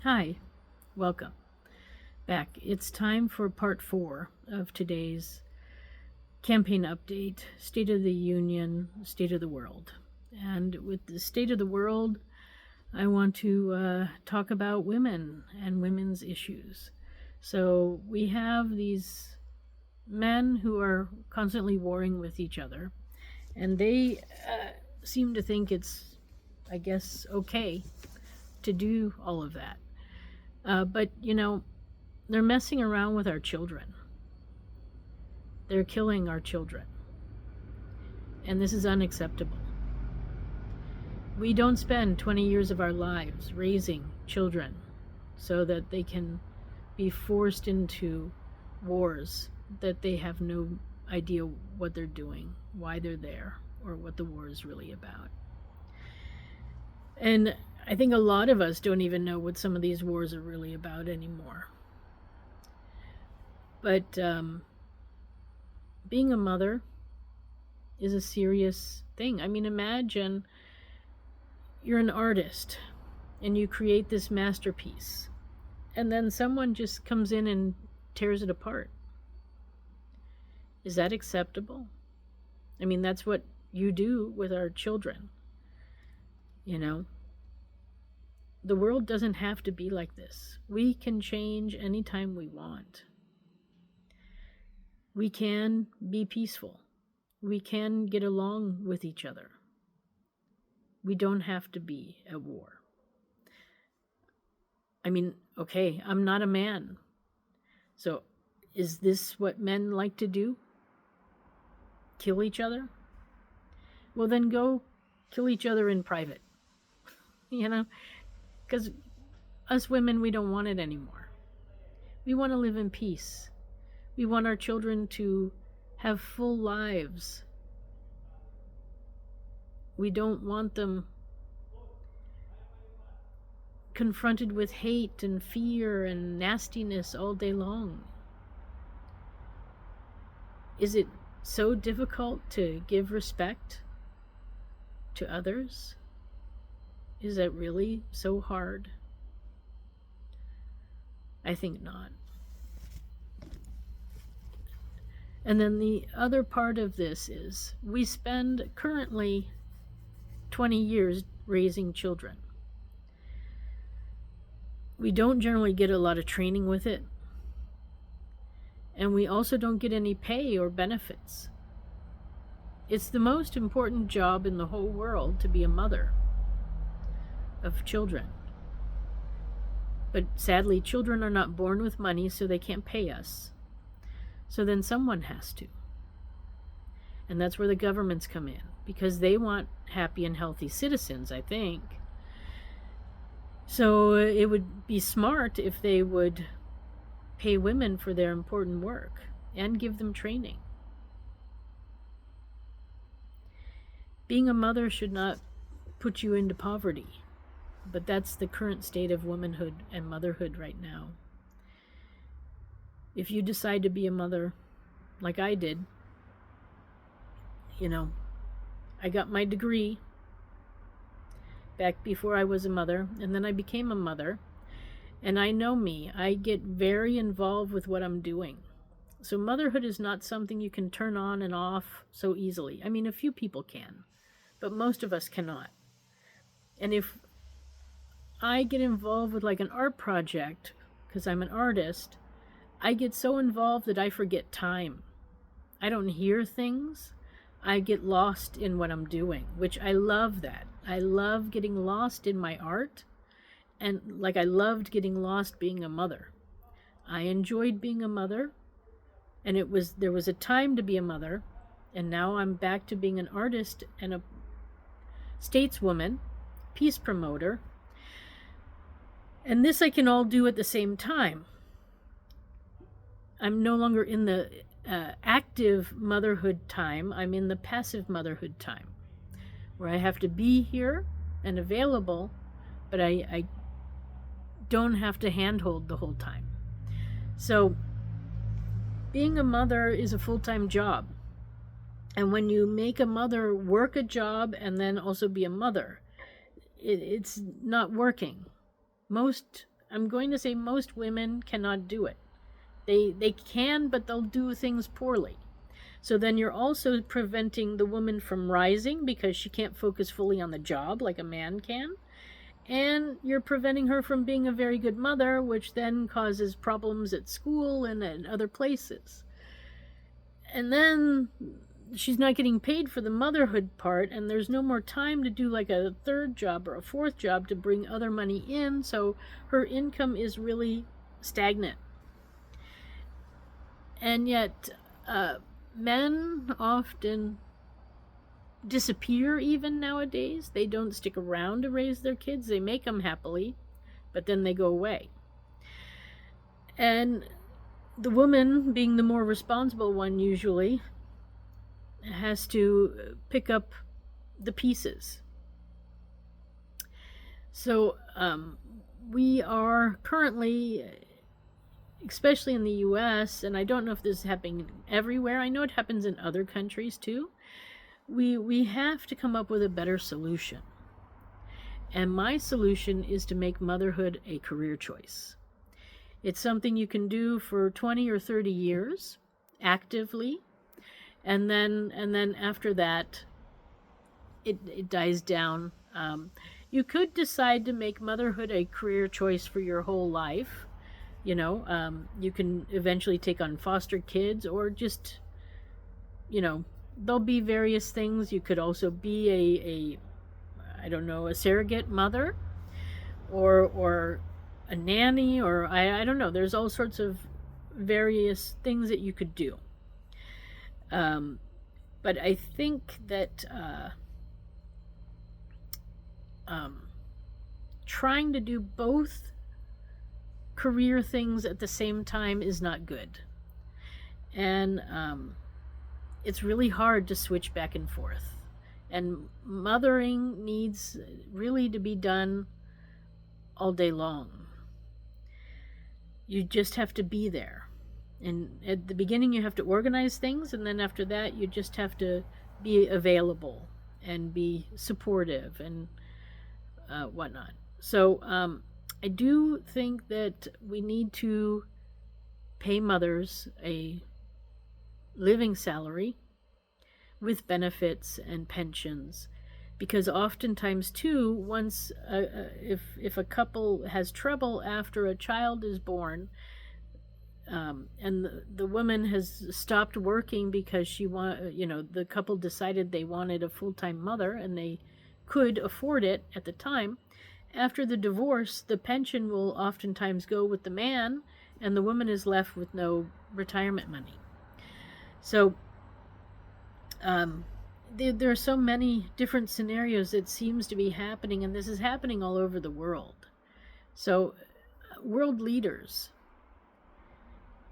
Hi, welcome back. It's time for part 4 of today's campaign update, State of the Union, State of the World. And with the State of the World, I want to talk about women and women's issues. So we have these men who are constantly warring with each other, and they seem to think it's, I guess, okay to do all of that. But, they're messing around with our children. They're killing our children. And this is unacceptable. We don't spend 20 years of our lives raising children so that they can be forced into wars that they have no idea what they're doing, why they're there, or what the war is really about. And I think a lot of us don't even know what some of these wars are really about anymore. But being a mother is a serious thing. I mean, imagine you're an artist and you create this masterpiece, and then someone just comes in and tears it apart. Is that acceptable? I mean, that's what you do with our children. The world doesn't have to be like this. We can change anytime we want. We can be peaceful. We can get along with each other. We don't have to be at war. I mean, okay, I'm not a man. So is this what men like to do? Kill each other? Well, then go kill each other in private. Because us women, we don't want it anymore. We want to live in peace. We want our children to have full lives. We don't want them confronted with hate and fear and nastiness all day long. Is it so difficult to give respect to others? Is that really so hard? I think not. And then the other part of this is we spend currently 20 years raising children. We don't generally get a lot of training with it. And we also don't get any pay or benefits. It's the most important job in the whole world to be a mother of children. But sadly, children are not born with money, so they can't pay us. So then someone has to. And that's where the governments come in, because they want happy and healthy citizens, I think. So it would be smart if they would pay women for their important work and give them training. Being a mother should not put you into poverty, but that's the current state of womanhood and motherhood right now. If you decide to be a mother, like I did, I got my degree back before I was a mother, and then I became a mother, and I know me. I get very involved with what I'm doing. So motherhood is not something you can turn on and off so easily. I mean, a few people can, but most of us cannot. And if I get involved with like an art project, because I'm an artist, I get so involved that I forget time. I don't hear things. I get lost in what I'm doing, which I love that. I love getting lost in my art, and like I loved getting lost being a mother. I enjoyed being a mother, and there was a time to be a mother, and now I'm back to being an artist and a stateswoman, peace promoter. And this I can all do at the same time. I'm no longer in the active motherhood time. I'm in the passive motherhood time, where I have to be here and available, but I don't have to handhold the whole time. So being a mother is a full-time job. And when you make a mother work a job and then also be a mother, it's not working. Most I'm going to say most women cannot do it. They can, but they'll do things poorly. So then you're also preventing the woman from rising because she can't focus fully on the job like a man can. And you're preventing her from being a very good mother, which then causes problems at school and at other places. And then she's not getting paid for the motherhood part, and there's no more time to do like a third job or a fourth job to bring other money in, so her income is really stagnant. And yet men often disappear even nowadays. They don't stick around to raise their kids. They make them happily, but then they go away. And the woman, being the more responsible one usually, has to pick up the pieces. So we are currently, especially in the US, and I don't know if this is happening everywhere, I know it happens in other countries too, we have to come up with a better solution. And my solution is to make motherhood a career choice. It's something you can do for 20 or 30 years actively, and then after that it dies down. You could decide to make motherhood a career choice for your whole life. You can eventually take on foster kids, or just, there'll be various things. You could also be a surrogate mother, or a nanny, or I don't know. There's all sorts of various things that you could do. But I think that trying to do both career things at the same time is not good. And it's really hard to switch back and forth. And mothering needs really to be done all day long. You just have to be there. And at the beginning you have to organize things, and then after that you just have to be available and be supportive and whatnot. So I do think that we need to pay mothers a living salary with benefits and pensions, because oftentimes too, once if a couple has trouble after a child is born, and the woman has stopped working because the couple decided they wanted a full-time mother and they could afford it at the time, after the divorce the pension will oftentimes go with the man, and the woman is left with no retirement money. So there are so many different scenarios that seems to be happening, and this is happening all over the world. So world leaders,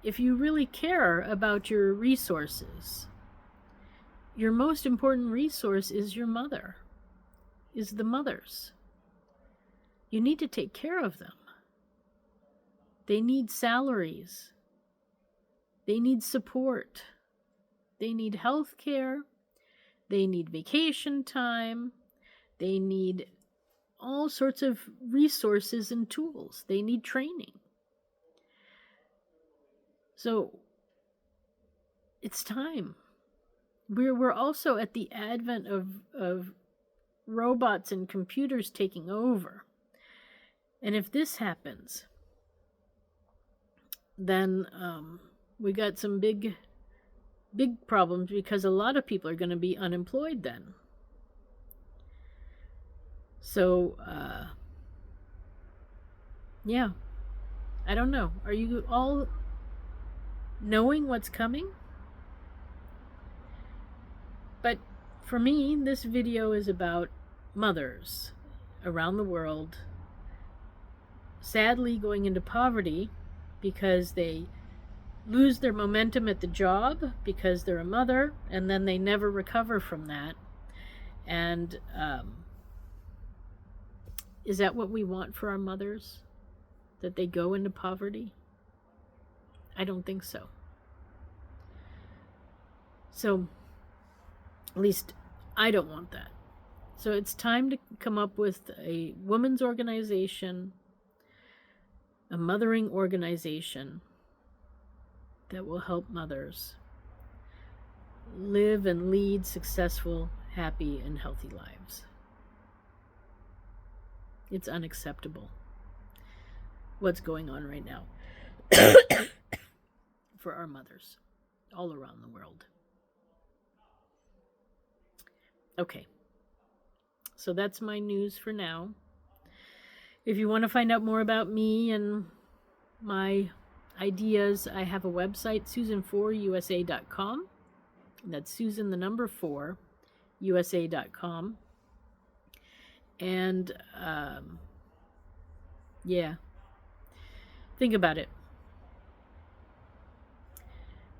if you really care about your resources, your most important resource is your mother, is the mothers. You need to take care of them. They need salaries. They need support. They need health care. They need vacation time. They need all sorts of resources and tools. They need training. So it's time. We're also at the advent of robots and computers taking over. And if this happens, then we got some big problems, because a lot of people are going to be unemployed then. So, yeah, I don't know. Are you all knowing what's coming? But for me, this video is about mothers around the world sadly going into poverty because they lose their momentum at the job because they're a mother, and then they never recover from that. And is that what we want for our mothers? That they go into poverty? I don't think so. So, at least I don't want that. So it's time to come up with a women's organization a mothering organization that will help mothers live and lead successful, happy, and healthy lives. It's unacceptable what's going on right now for our mothers all around the world. Okay, so that's my news for now. If you want to find out more about me and my ideas, I have a website, Susan4USA.com. That's Susan, the number 4, USA.com. And, yeah, think about it.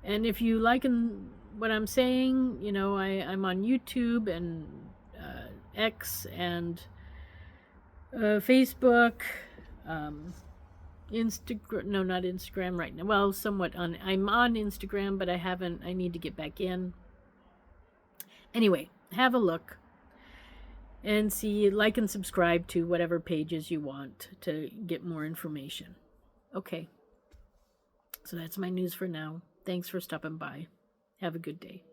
And if you like what I'm saying, you know, I'm on YouTube and X and Facebook, Instagram. No, not Instagram right now. Well, somewhat on. I'm on Instagram, but I need to get back in. Anyway, have a look and see, like and subscribe to whatever pages you want to get more information. Okay. So that's my news for now. Thanks for stopping by. Have a good day.